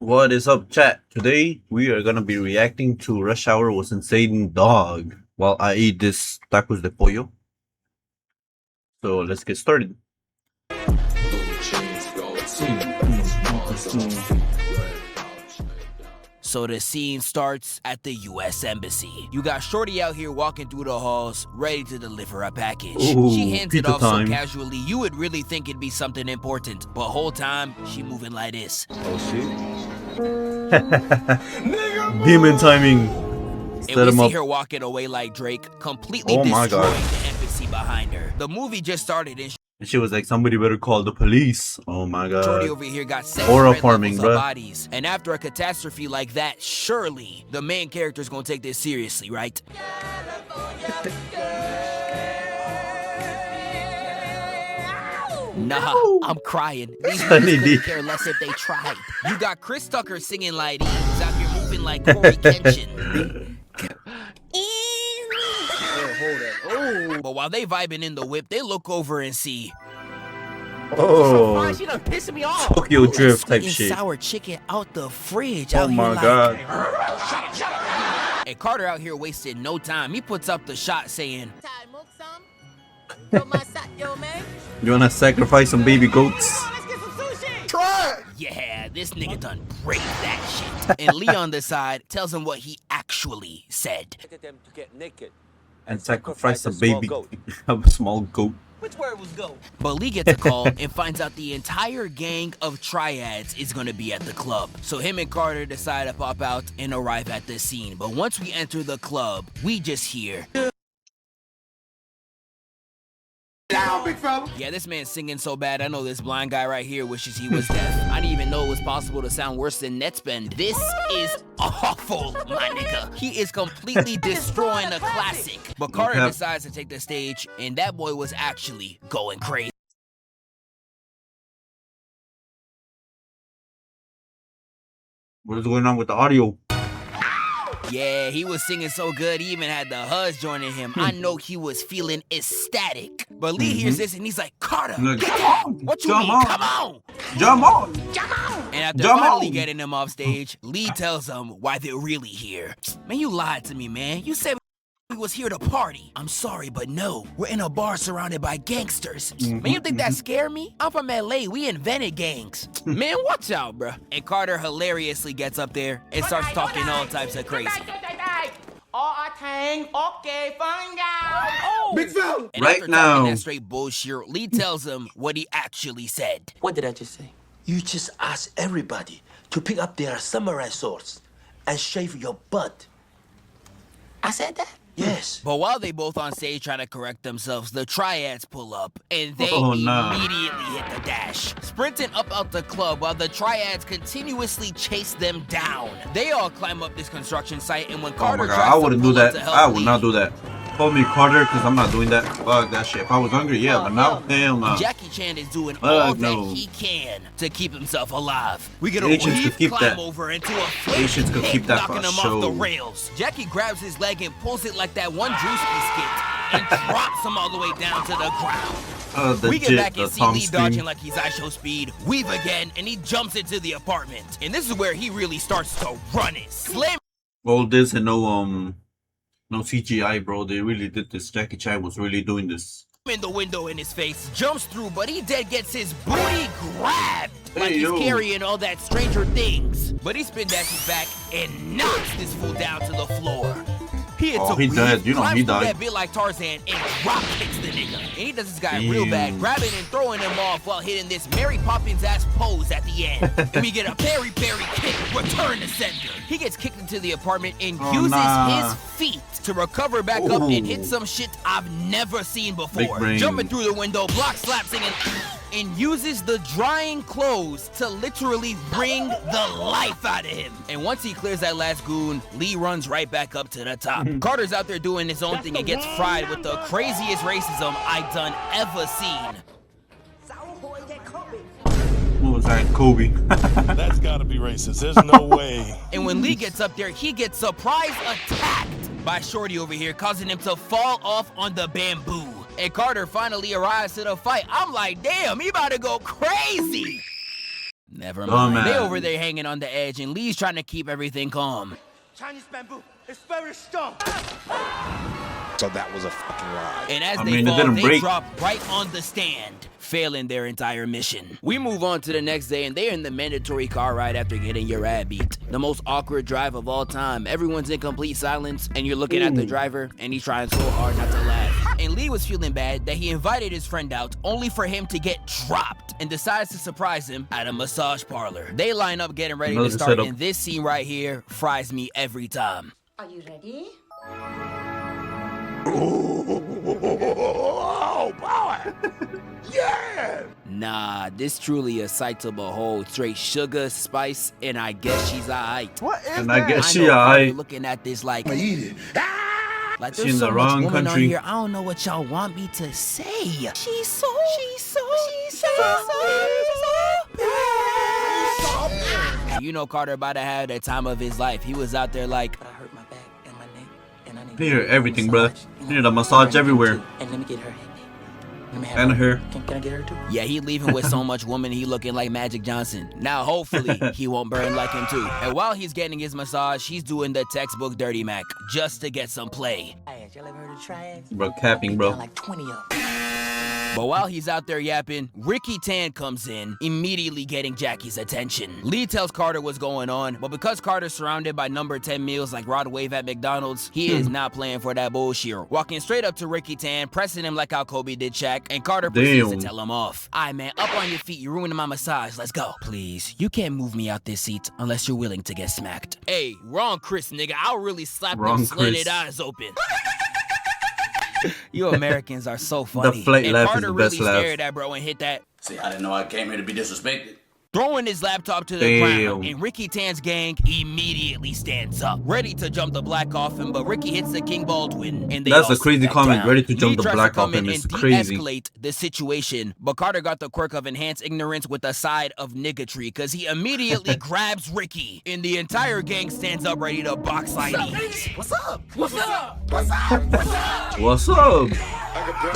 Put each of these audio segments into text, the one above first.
What is up, chat? Today we are gonna be reacting to Rush Hour Was Insane Dog while I eat this tacos de pollo. So let's get started. So the scene starts at the U.S. Embassy. You got Shorty out here walking through the halls, ready to deliver a package. Ooh, She hands it pizza off time. so casually, you would really think it'd be something important. But whole time, she moving like this. Oh shit. Demon timing. And Set we him see up. her walking away like Drake, completely Oh my destroying God. the embassy behind her. The movie just started and And she was like, somebody better call the police. Oh my Shorty god. over here got sex Aura red farming, levels of bruh. bodies. And after a catastrophe like that, surely the main character's gonna take this seriously, right? Nah, I'm crying. These Sunny niggas D. couldn't care less if they tried. You got Chris Tucker singing like these, out here moving like Corey Kenshin. But while they vibing in the whip, they look over and see Oh, She done pissing me off. Tokyo Drift type sweet and shit. sour chicken out the fridge. Oh out here my like, god. And Carter out here wasted no time. He puts up the shot saying, You wanna sacrifice some baby goats? yeah, this nigga done break that shit. And Lee on the side tells him what he actually said. Them to get naked. And sacrifice a a small baby, goat. a small goat. Which word was go? But Lee gets a call and finds out the entire gang of triads is gonna be at the club. So him and Carter decide to pop out and arrive at the scene. But once we enter the club, we just hear, Down, big fella. yeah, this man's singing so bad, I know this blind guy right here wishes he was deaf. I didn't even know it was possible to sound worse than Netspend. This is awful, my nigga. He is completely destroying a classic. But Carter Yep. decides to take the stage, and that boy was actually going crazy. What is going on with the audio? Yeah, he was singing so good, he even had the Huz joining him. I know he was feeling ecstatic. But Lee hears this and he's like, Carter, Like, get come on. on, What you jump mean? on. Come on. Jump on! And after Jump finally on. getting him off stage, Lee tells them why they're really here. Man, you lied to me, man. You said we was here to party. I'm sorry, but no. We're in a bar surrounded by gangsters. Man, you think that scared me? I'm from LA. We invented gangs. Man, watch out, bruh. And Carter hilariously gets up there and starts talking all types of crazy. Big fella. And Right after now. talking that straight bullshit, Lee tells him what he actually said. What did I just say? You just ask everybody to pick up their samurai swords and shave your butt. I said that? Yes. But while they both on stage trying to correct themselves, the triads pull up and they Oh, nah. immediately hit the dash, sprinting up out the club while the triads continuously chase them down. They all climb up this construction site, and when Oh Carter my god, tries I to wouldn't do pull up that. to help I would Lee, not do that. Call me Carter, because I'm not doing that. Fuck that shit. If I was hungry, yeah, but now, hell no. Jackie Chan is doing all no. that he can to keep himself alive. We get a Asians could weave keep climb that. over into a flaming Asians could pit, keep that for knocking a him off the show. rails. Jackie grabs his leg and pulls it like that one Drewski skit and drops him all the way down to the ground. The We get jit, back the and see Tom Lee scream. dodging like he's ISO speed, weave again, and he jumps into the apartment. And this is where he really starts to run it. Slam All this and no CGI, bro. They really did this. Jackie Chan was really doing this. in the window in his face, jumps through, but he dead gets his booty grabbed like Hey, he's yo. carrying all that Stranger Things. But he spin dashes back and knocks this fool down to the floor. He hits Oh, a he weave, dead. You know climbs he through died. that bit like Tarzan and drop kicks the nigga. And he does this guy real bad, Damn. grabbing and throwing him off while hitting this Mary Poppins ass pose at the end. And we get a Perry kick, return to sender. He gets kicked into the apartment and Oh, uses nah. his feet to recover back up and hit Ooh. some shit I've never seen before. brain. Jumping through the window, block slap singing, and uses the drying clothes to literally bring the life out of him. And once he clears that last goon, Lee runs right back up to the top. Carter's out there doing his own thing and gets fried with the craziest racism I done ever seen. What was that, Kobe? That's gotta be racist. There's no way. And when Lee gets up there, he gets surprise attacked by Shorty over here, causing him to fall off on the bamboo. And Carter finally arrives to the fight. I'm like, damn, he about to go crazy. Never Oh, mind. They man. over there hanging on the edge, and Lee's trying to keep everything calm. Chinese bamboo. It's very strong. So that was a fucking lie. And as I they mean, it fall, didn't they break. drop right on the stand, failing their entire mission. We move on to the next day, and they're in the mandatory car ride after getting your ad beat. The most awkward drive of all time. Everyone's in complete silence, and you're looking at the driver, and he's trying so hard not to laugh. And Lee was feeling bad that he invited his friend out, only for him to get dropped, and decides to surprise him at a massage parlor. They line up getting ready Another to start, setup. and this scene right here fries me every time. Are you ready? Oh, boy. Yeah. Nah, this truly a sight to behold. Straight sugar, spice, and I guess she's alright. What is And I guess I she know Carter alright. looking at this like, Eat it. like She there's in so the much wrong woman country. on here. I don't know what y'all want me to say. She's so bad. You know Carter about to have the time of his life. He was out there like, But I hurt my back and my neck, and I need You need everything, bruh. You need a massage everywhere. And let me get her. Let me have And her. Can I get her too? yeah, he leaving with so much woman, he looking like Magic Johnson. Now, hopefully, he won't burn like him too. And while he's getting his massage, he's doing the textbook Dirty Mac just to get some play. Triads. Y'all ever heard of triads? Bro, capping, bro. Like 20 of them. But while he's out there yapping, Ricky Tan comes in, immediately getting Jackie's attention. Lee tells Carter what's going on, but because Carter's surrounded by number 10 meals like Rod Wave at McDonald's, he is not playing for that bullshit. Walking straight up to Ricky Tan, pressing him like how Kobe did Shaq, and Carter proceeds to Damn. tell him off. Aight, man, up on your feet, you're ruining my massage, let's go. Please, you can't move me out this seat unless you're willing to get smacked. Hey, wrong Chris, nigga, I'll really slap Wrong them slanted Chris. eyes open. You Americans are so funny. flight And laugh is Carter the really best laugh. stared at bro and hit that, See, I didn't know I came here to be disrespected. throwing his laptop to the ground, Damn. and Ricky Tan's gang immediately stands up, ready to jump the black coffin, but Ricky hits the King Baldwin, and they That's all a crazy sit back comment, down. ready to jump Lee the tries black to come in coffin is and crazy. de-escalate the situation, but Carter got the quirk of enhanced ignorance with a side of niggatry, because he immediately grabs Ricky, and the entire gang stands up ready to box IDs. What's up? What's up? What's up?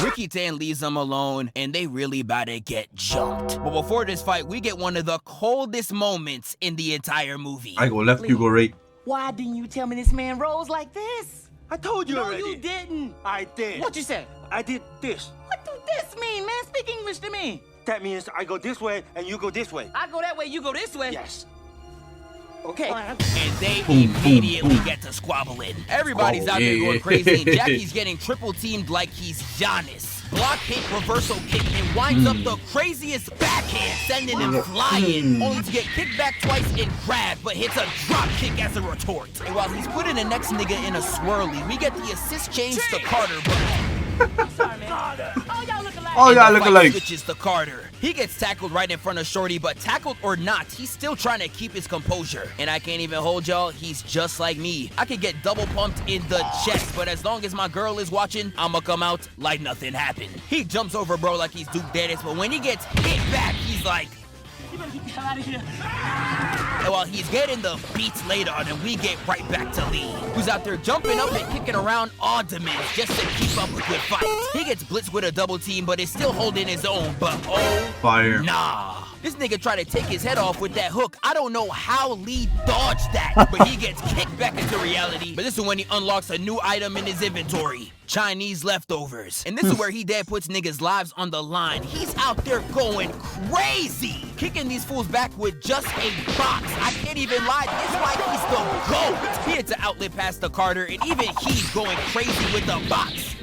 Ricky Tan leaves them alone, and they really about to get jumped. But before this fight, we get one of the coldest moments in the entire movie. I go left, you go right. Why didn't you tell me this man rolls like this? I told you No, already. you didn't. I did. What you say? I did this. What do this mean, man? Speak English to me. That means I go this way and you go this way. I go that way, you go this way. Yes. Okay. And they Boom, boom, immediately boom. get to squabbling. Everybody's out there yeah. going crazy, and Jackie's getting triple teamed like he's Giannis. Block hit, reversal kick, and winds up the craziest backhand, sending him flying, only to get kicked back twice and grabbed, but hits a drop kick as a retort. And while he's putting the next nigga in a swirly, we get the assist change to Carter, but Sorry, man. Oh, y'all look alike. Oh, y'all the look fight alike. switches to Carter. He gets tackled right in front of Shorty, but tackled or not, he's still trying to keep his composure. And I can't even hold y'all, he's just like me. I could get double pumped in the chest, but as long as my girl is watching, I'ma come out like nothing happened. He jumps over bro like he's Duke Dennis, but when he gets hit back, he's like, You better get the hell out of here. and while he's getting the beats laid on him, we get right back to Lee, who's out there jumping up and kicking around odd dimensions just to keep up with good fights. He gets blitzed with a double team, but is still holding his own, but oh, Fire. nah. This nigga tried to take his head off with that hook. I don't know how Lee dodged that, but he gets kicked back into reality. But this is when he unlocks a new item in his inventory. Chinese leftovers. And this is where he dead puts niggas' lives on the line. He's out there going crazy, kicking these fools back with just a box. I can't even lie, this why he's the GOAT. He hits an outlet pass to Carter, and even he's going crazy with the box.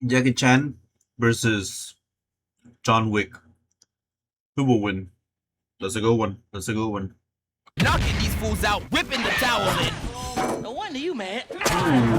Jackie Chan versus John Wick. Who will win? That's a good one. That's a good one. Knocking these fools out, whipping the towel in. No wonder you mad.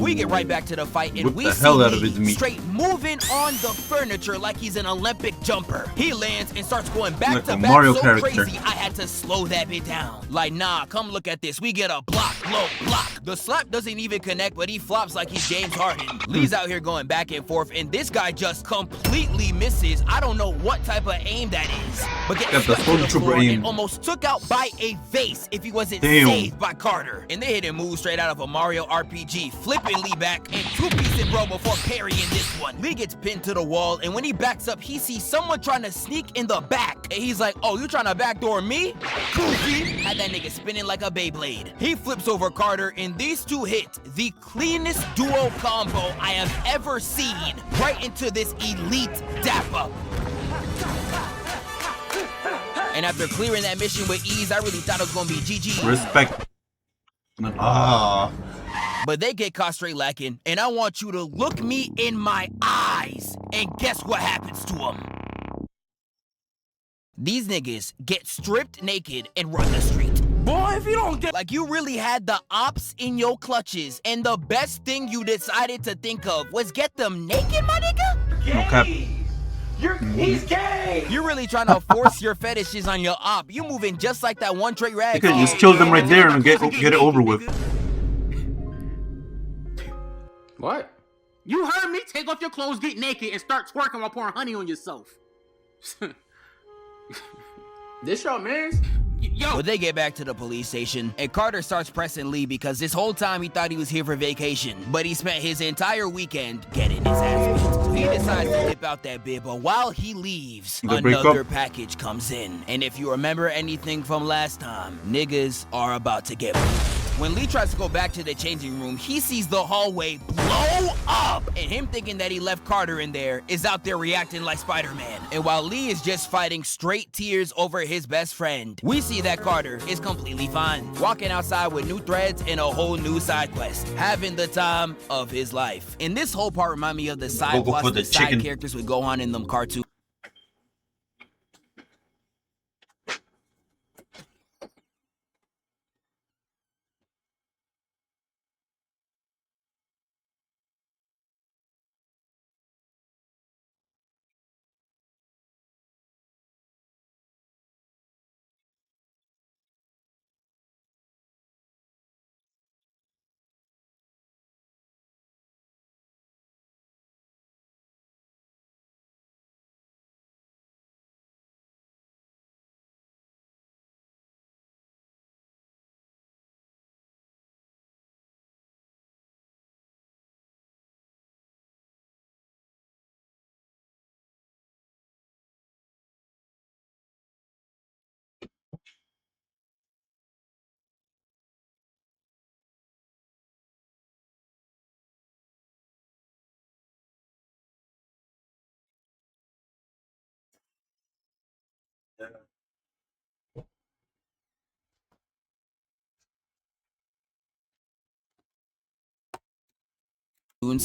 We get right back to the fight, and Whip we the see hell out of Lee his meat. straight moving on the furniture like he's an Olympic jumper. He lands and starts going back Like to a back Mario so character. crazy I had to slow that bit down. Like, nah, come look at this. We get a block, low, block. The slap doesn't even connect, but he flops like he's James Harden. Lee's out here going back and forth, and this guy just completely misses. I don't know what type of aim that is, but gets Got the stuck to the stormtrooper floor aim. and almost took out by a vase if he wasn't Damn. saved by Carter. And they hit him move straight out of have a Mario RPG, flipping Lee back and two-piecing bro before parrying this one. Lee gets pinned to the wall, and when he backs up, he sees someone trying to sneak in the back. And he's like, oh, you trying to backdoor me? Goofy! Had that nigga spinning like a Beyblade. He flips over Carter, and these two hit the cleanest duo combo I have ever seen right into this elite dap-up. And after clearing that mission with ease, I really thought it was gonna be GG. Respect. Ah. But they get caught straight lacking, and I want you to look me in my eyes and guess what happens to them. These niggas get stripped naked and run the street. Boy, if you don't get... Like, you really had the ops in your clutches, and the best thing you decided to think of was get them naked, my nigga? No cap. He's gay! You're really trying to force your fetishes on your op. You moving just like that one Trey Rag. You could just kill them right there and get it over with. What? You heard me. Take off your clothes, get naked, and start twerking while pouring honey on yourself. This your man's? Yo. But they get back to the police station, and Carter starts pressing Lee because this whole time he thought he was here for vacation, but he spent his entire weekend getting his ass beat. So he decides to whip out that bib, but while he leaves, another package comes in. And if you remember anything from last time, niggas are about to get moved. When Lee tries to go back to the changing room, he sees the hallway blow up, and him thinking that he left Carter in there is out there reacting like Spider-Man. And while Lee is just fighting straight tears over his best friend, we see that Carter is completely fine, walking outside with new threads and a whole new side quest, having the time of his life. And this whole part remind me of the side plots the side characters would go on in them cartoons.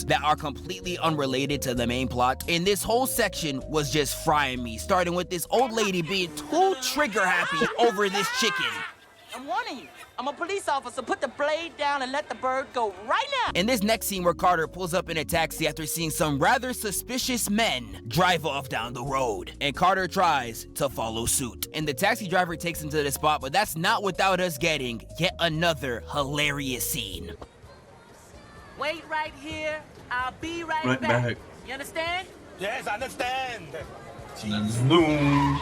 That are completely unrelated to the main plot, and this whole section was just frying me, starting with this old lady being too trigger happy over this chicken. I'm warning you. I'm a police officer. Put the blade down and let the bird go right now. In this next scene where Carter pulls up in a taxi after seeing some rather suspicious men drive off down the road, and Carter tries to follow suit. And the taxi driver takes him to the spot, but that's not without us getting yet another hilarious scene. Wait right here. I'll be right back. You understand? Yes, I understand. Boom.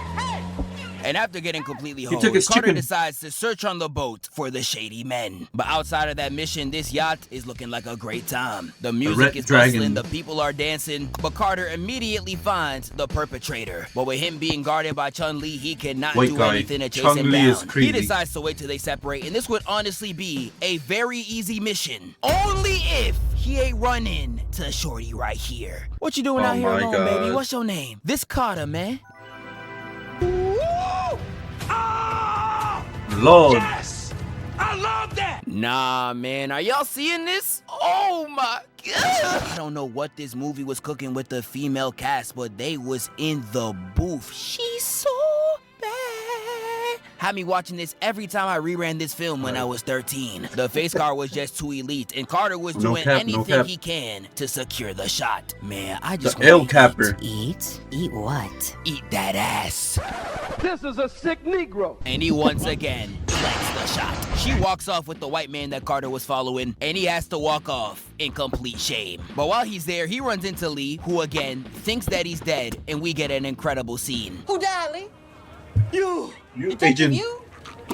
And after getting completely hosed, took his Carter chicken. decides to search on the boat for the shady men. But outside of that mission, this yacht is looking like a great time. The music red is dragon. bustling, the people are dancing, but Carter immediately finds the perpetrator. But with him being guarded by Chun-Li, he cannot White do guy. anything to chase Chun-Li him is down. crazy. He decides to wait till they separate, and this would honestly be a very easy mission. Only if he ain't running to Shorty right here. What you doing Oh out here my alone, God. baby? What's your name? This Carter, man. Lord. Yes! I love that! Nah, man, are y'all seeing this? Oh my God! I don't know what this movie was cooking with the female cast, but they was in the booth. She's so bad. Had me watching this every time I reran this film when I was 13. The face card was just too elite, and Carter was No doing cap, no anything cap. he can to secure the shot. Man, I just The L wanna capper. Eat? Eat what? eat that ass. This is a sick Negro. And he once again lands the shot. She walks off with the white man that Carter was following, and he has to walk off in complete shame. But while he's there, he runs into Lee, who again thinks that he's dead, and we get an incredible scene. Who died, Lee? You! You agent. You?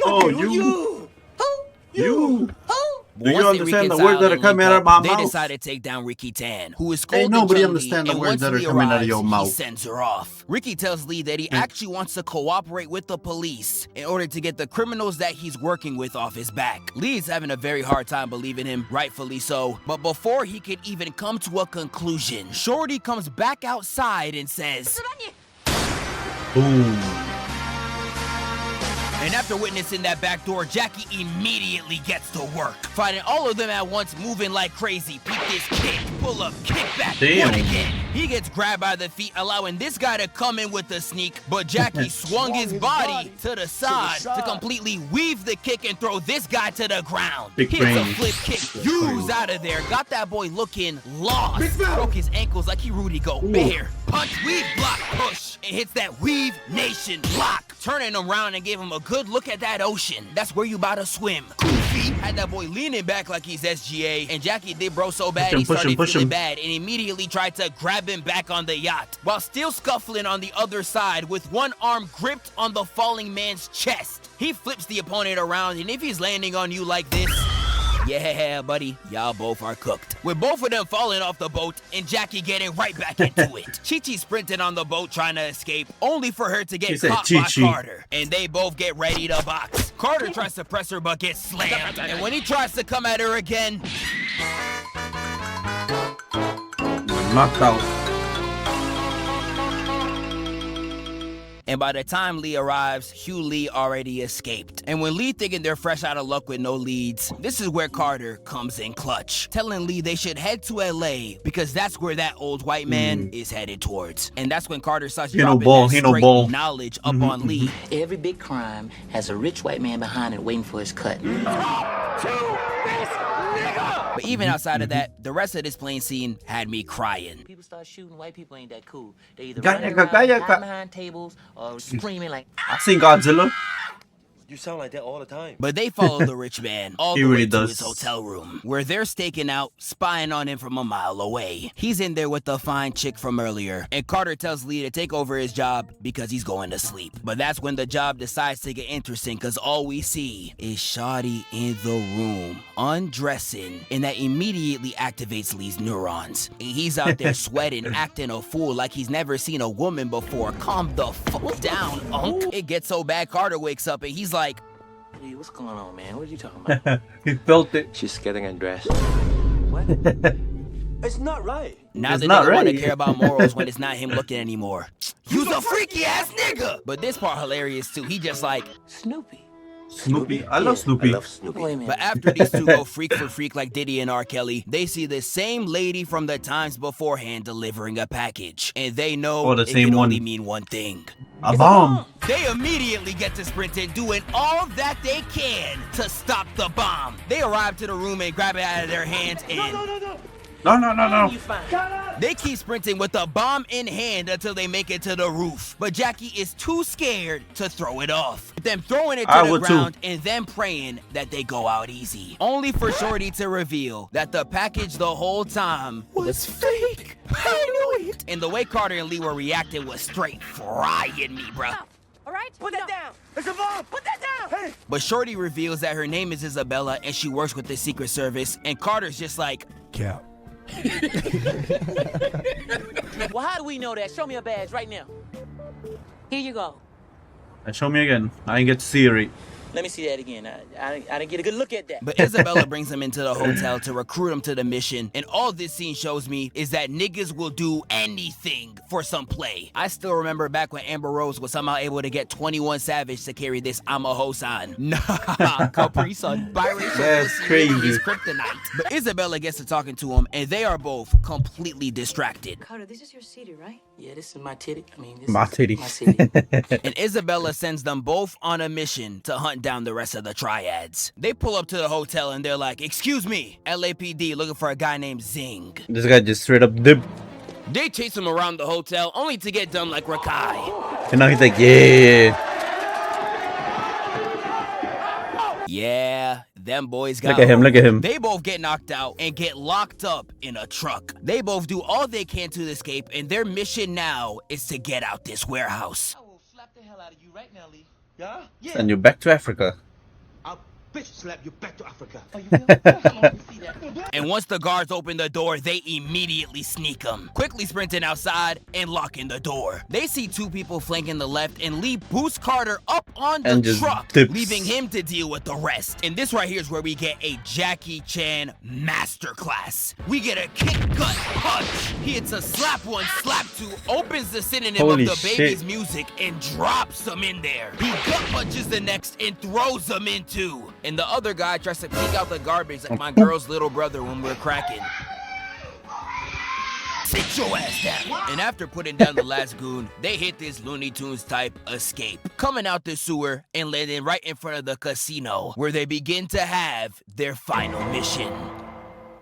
Oh, you! you. Who? You. Who? Do you Once they understand the reconcile words that are and coming link out of up, my they mouth? decide to take down Ricky Tan, who is Ain't scolding nobody Chun Li, understand the and words once that are Lee coming out of arrives, your he mouth. sends her off. Ricky tells Lee that he actually wants to cooperate with the police in order to get the criminals that he's working with off his back. Lee's having a very hard time believing him, rightfully so, but before he could even come to a conclusion, Shorty comes back outside and says, Boom. and after witnessing that back door, Jackie immediately gets to work, finding all of them at once moving like crazy. Peep this kick, pull up, kick back, Damn. one again. He gets grabbed by the feet, allowing this guy to come in with the sneak, but Jackie swung his body to the side to completely weave the kick and throw this guy to the ground. Big Hits a brain. flip kick, Hughes out of there, got that boy looking lost. Broke his ankles like he Rudy Gobert. Punch, weave, block, push, and hits that weave nation block, turning him around and gave him a good look at that ocean. That's where you about to swim. Goofy had that boy leaning back like he's SGA, and Jackie did bro so bad he started feeling bad and immediately tried to grab him back on the yacht while still scuffling on the other side with one arm gripped on the falling man's chest. He flips the opponent around, and if he's landing on you like this, yeah, buddy, y'all both are cooked. With both of them falling off the boat and Jackie getting right back into it. Chi-Chi sprinting on the boat trying to escape, only for her to get caught by Carter. And they both get ready to box. Carter tries to press her but gets slammed. And when he tries to come at her again, Knocked out. and by the time Lee arrives, Hugh Lee already escaped. And when Lee thinking they're fresh out of luck with no leads, this is where Carter comes in clutch, telling Lee they should head to LA because that's where that old white man is headed towards. And that's when Carter starts dropping that straight knowledge up on Lee. Every big crime has a rich white man behind it waiting for his cut. But even outside of that, the rest of this plane scene had me crying. People start shooting, white people ain't that cool. They either run around, hide behind tables, or screaming like, I seen Godzilla. You sound like that all the time. But they follow the rich man all He the way really to does. his hotel room, where they're staking out, spying on him from a mile away. He's in there with the fine chick from earlier, and Carter tells Lee to take over his job because he's going to sleep. But that's when the job decides to get interesting, because all we see is Shawty in the room, undressing, and that immediately activates Lee's neurons. And he's out there sweating, acting a fool like he's never seen a woman before. Calm the fuck down, Unc. It gets so bad, Carter wakes up and he's like, "Hey, what's going on, man? What are you talking about?" He felt it. She's getting undressed. What? It's not right. now It's they not don't want to right. care about morals when it's not him looking anymore. You's a freaky ass nigga! But this part hilarious too. He just like, Snoopy. Snoopy. I love Snoopy. I love Snoopy. Wait a minute. but after these two go freak for freak like Diddy and R. Kelly, they see the same lady from the times beforehand delivering a package. And they know Oh, the it same can one. only mean one thing. A bomb. They immediately get to sprinting, doing all that they can to stop the bomb. They arrive to the room and grab it out of their hands and No. You fine. they keep sprinting with the bomb in hand until they make it to the roof. But Jackie is too scared to throw it off. Them throwing it to I the would too. ground and then praying that they go out easy. Only for Shorty to reveal that the package the whole time was fake. I knew it. And the way Carter and Lee were reacting was straight frying me, bruh. All right? Put that down. It's a bomb. Put that down. Hey. But Shorty reveals that her name is Isabella and she works with the Secret Service. And Carter's just like, Cap. Well, how do we know that? Show me a badge right now. Here you go. Show me again. I didn't get to see it right. Let me see that again. I didn't get a good look at that. but Isabella brings him into the hotel to recruit him to the mission. And all this scene shows me is that niggas will do anything for some play. I still remember back when Amber Rose was somehow able to get 21 Savage to carry this I'm a hoe sign. Nah, Capri Sun, biracial That's pussy crazy. is kryptonite. But Isabella gets to talking to him, and they are both completely distracted. Carter, this is your city, right? Yeah, this is my titty. I mean, this My is titty. my city. And Isabella sends them both on a mission to hunt down the rest of the triads. They pull up to the hotel and they're like, "Excuse me, LAPD looking for a guy named Zing." This guy just straight up dipped. They chase him around the hotel only to get done like Rakai. And now he's like, yeah. Yeah, them boys got Look at him, look at him. They both get knocked out and get locked up in a truck. They both do all they can to escape, and their mission now is to get out this warehouse. I will slap the hell out of you right now, Lee. Yeah? Send you back to Africa. bitch slap you back to Africa. And once the guards open the door, they immediately sneak them, quickly sprinting outside and locking the door. They see two people flanking the left, and Lee boosts Carter up on the And just truck, dips. leaving him to deal with the rest. And this right here is where we get a Jackie Chan masterclass. We get a kick, gut, punch. He hits a slap one, slap two, opens the synonym Holy of the baby's shit. music, and drops them in there. He gut punches the next and throws them in too. And the other guy tries to peek out the garbage like my girl's little brother when we're cracking. Sit your ass down. And after putting down the last goon, they hit this Looney Tunes type escape, coming out the sewer and landing right in front of the casino, where they begin to have their final mission.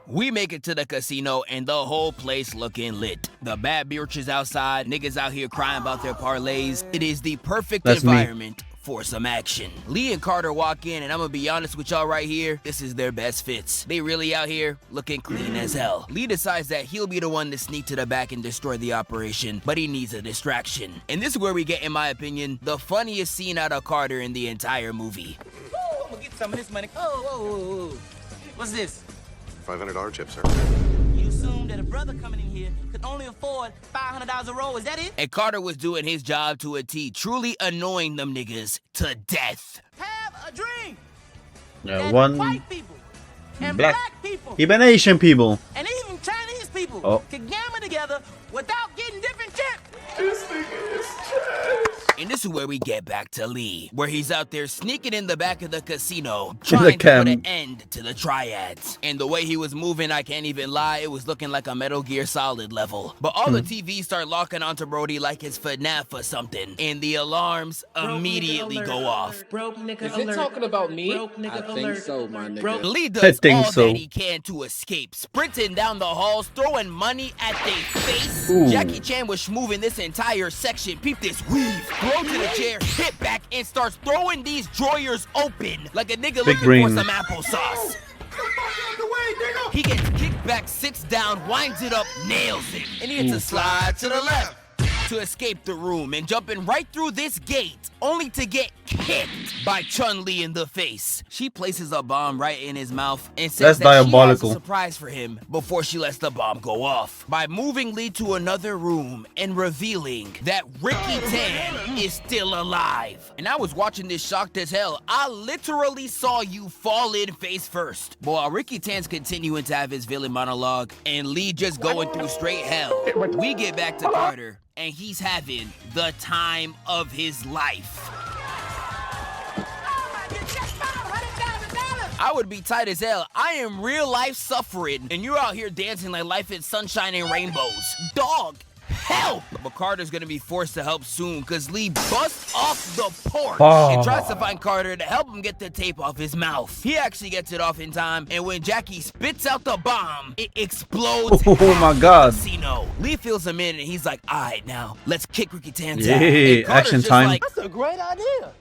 We make it to the casino and the whole place looking lit. The bad bitches outside, niggas out here crying about their parlays. It is the perfect That's me. environment for some action. Lee and Carter walk in, and I'm gonna be honest with y'all right here, this is their best fits. They really out here looking clean as hell. Lee decides that he'll be the one to sneak to the back and destroy the operation, but he needs a distraction. And this is where we get, in my opinion, the funniest scene out of Carter in the entire movie. I'm gonna get some of this money. Oh. What's this? $500 chip, sir. You assume that a brother coming in here could only afford $500 a roll. Is that it? And Carter was doing his job to a T, truly annoying them niggas to death. Have a dream. Yeah, And one white people and black- black people even Asian people. and even Chinese people Oh. can gamble together without getting different chips. And this is where we get back to Lee, where he's out there sneaking in the back of the casino, trying to cam. put an end to the triads. And the way he was moving, I can't even lie, it was looking like a Metal Gear Solid level. But all the TVs start locking onto Brody like it's FNAF or something, and the alarms immediately go off. Is it talking about me? I think so, my nigga. Lee I does think all so. that he can to escape, sprinting down the halls, throwing money at their face. Ooh. Jackie Chan was schmoving this entire section. Peep this weave, throw to the chair, hit back, and starts throwing these drawers open like a nigga looking brain. for some applesauce. He gets kicked back, sits down, winds it up, nails it, and he hits a slide to the left to escape the room and jumping right through this gate, only to get kicked by Chun-Li in the face. She places a bomb right in his mouth and says That's that she has diabolical. a surprise for him before she lets the bomb go off, by moving Lee to another room and revealing that Ricky Tan is still alive. And I was watching this shocked as hell. I literally saw you fall in face first. But while Ricky Tan's continuing to have his villain monologue and Lee just going through straight hell, we get back to Carter and he's having the time of his life. I would be tight as hell. I am real life suffering, and you're out here dancing like life is sunshine and rainbows. Dog, help! But Carter's gonna be forced to help soon, cause Lee busts off the porch and tries to find Carter to help him get the tape off his mouth. He actually gets it off in time, and when Jackie spits out the bomb, it explodes. Oh my god. Casino. Lee fills him in, and he's like, "All right, now let's kick Ricky Tan's Yeah, ass." And Carter's action just time. like, That's a great idea.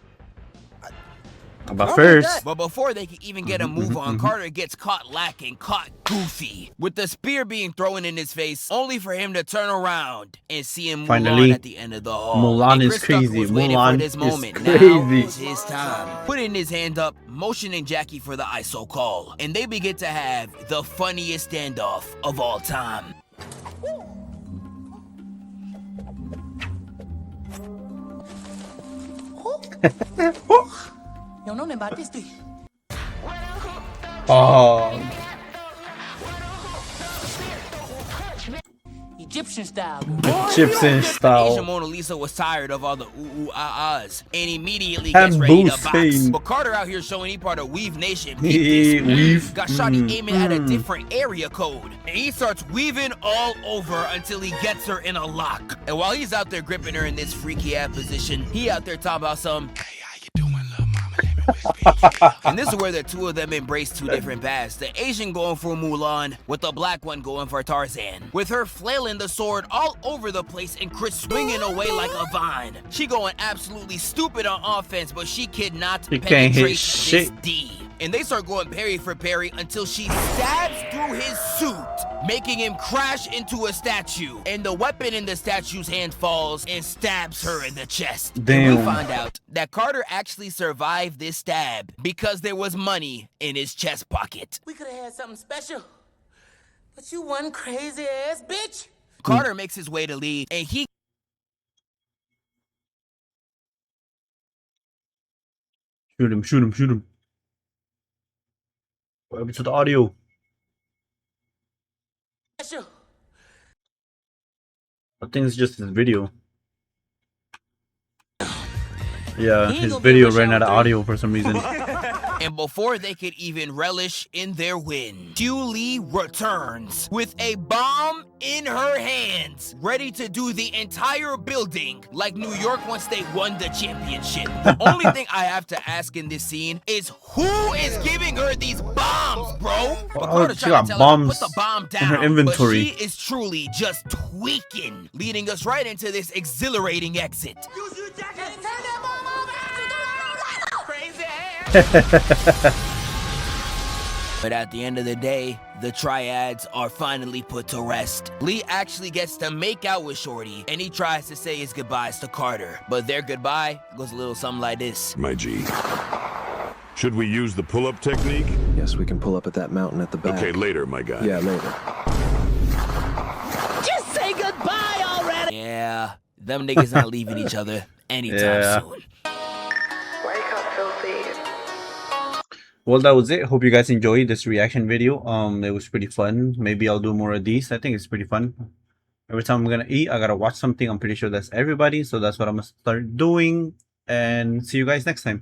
But first, but before they can even get a move on, Carter gets caught lacking, caught goofy, with the spear being thrown in his face, only for him to turn around and see him Finally, Mulan at the end of the hall. Mulan And is Chris Tucker crazy. was waiting Mulan for this is moment. crazy. Now is his time. Putting his hand up, motioning Jackie for the ISO call, and they begin to have the funniest standoff of all time. You don't know nothing about this, do you? oh, Egyptian style. Egyptian Asian style. Mona Lisa was tired of all the ooh-ah-ahs and immediately gets ready to box. Hussein. But Carter out here showing he part of Weave Nation. Peep this. Weave. Got Shotty aiming at a different area code. And he starts weaving all over until he gets her in a lock. And while he's out there gripping her in this freaky ass position, he out there talking about some, and this is where the two of them embrace two different paths. The Asian going for Mulan, with the black one going for Tarzan. With her flailing the sword all over the place and Chris swinging away like a vine. She going absolutely stupid on offense, but she cannot She can't hit penetrate this shit. D. And they start going parry for parry until she stabs through his suit, making him crash into a statue. And the weapon in the statue's hand falls and stabs her in the chest. Damn. And we find out that Carter actually survived this stab because there was money in his chest pocket. We could have had something special, but you one crazy ass bitch. Carter makes his way to Lee, and he Shoot him, shoot him, shoot him. What happened to the audio? Special. I think it's just his video. Yeah, He ain't his gonna be video able to ran out of shower audio for some reason. And before they could even relish in their win, Hugh Lee returns with a bomb in her hands, ready to do the entire building like New York once they won the championship. The only thing I have to ask in this scene is who is giving her these bombs, bro? But Carter's she trying got to tell her to bombs put the bomb in down, her inventory. but she is truly just tweaking, leading us right into this exhilarating exit. But at the end of the day, the triads are finally put to rest. Lee actually gets to make out with Shorty, and he tries to say his goodbyes to Carter. But their goodbye goes a little something like this. My G. Should we use the pull-up technique? Yes, we can pull up at that mountain at the back. Okay, later, my guy. Yeah, later. Just say goodbye already. Yeah, them niggas not leaving each other anytime soon. Well, that was it. Hope you guys enjoyed this reaction video. It was pretty fun. Maybe I'll do more of these. I think it's pretty fun. Every time I'm gonna eat, I gotta watch something. I'm pretty sure that's everybody, so that's what I'm gonna start doing. And see you guys next time.